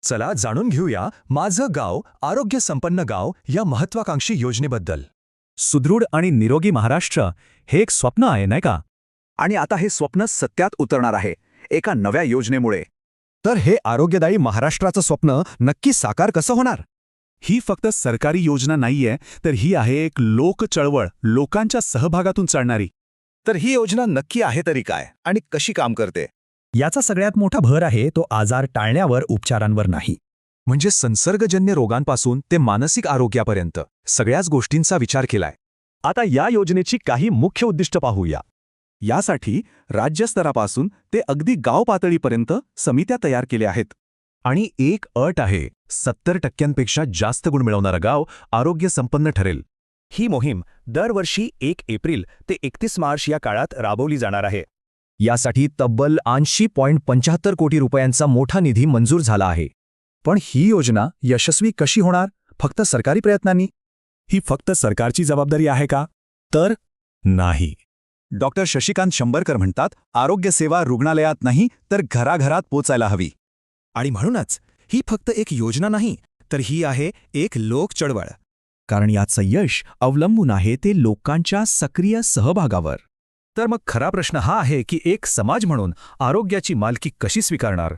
चला जाणून घेऊया माझं गाव आरोग्य संपन्न गाव या महत्वाकांक्षी योजनेबद्दल. सुदृढ आणि निरोगी महाराष्ट्र हे एक स्वप्न आहे, नाही का? आणि आता हे स्वप्न सत्यात उतरणार आहे एका नव्या योजनेमुळे. तर हे आरोग्यदायी महाराष्ट्राचं स्वप्न नक्की साकार कसं होणार? ही फक्त सरकारी योजना नाहीये, तर ही आहे एक लोक चळवळ, लोकांच्या सहभागातून चालणारी. तर ही योजना नक्की आहे तरी काय आणि कशी काम करते? याचा सगळ्यात मोठा भर आहे तो आजार टाळण्यावर, उपचारांवर नाही. म्हणजे संसर्गजन्य रोगांपासून ते मानसिक आरोग्यापर्यंत सगळ्याच गोष्टींचा विचार केलाय. आता या योजनेची काही मुख्य उद्दिष्ट पाहूया. यासाठी राज्यस्तरापासून ते अगदी गाव पातळीपर्यंत समित्या तयार केल्या आहेत. आणि एक अट आहे, 70% जास्त गुण मिळवणारं गाव आरोग्य संपन्न ठरेल. ही मोहीम दरवर्षी 1 एप्रिल ते 31 मार्च या काळात राबवली जाणार आहे. यासाठी तब्बल 80.75 कोटी रुपयांचा मोठा निधी मंजूर झाला आहे. पण ही योजना यशस्वी कशी होणार? फक्त सरकारी प्रयत्नांनी? ही फक्त सरकारची जबाबदारी आहे का? तर नाही. डॉक्टर शशिकांत शंभरकर म्हणतात, आरोग्य सेवा रुग्णालयात नाही तर घराघरात पोचायला हवी. आणि म्हणूनच ही फक्त एक योजना नाही, तर ही आहे एक लोक चळवळ. कारण याचं यश अवलंबून आहे ते लोकांच्या सक्रिय सहभागावर. तर मग खरा प्रश्न हा आहे की एक समाज म्हणून आरोग्याची मालकी कशी स्वीकारणार?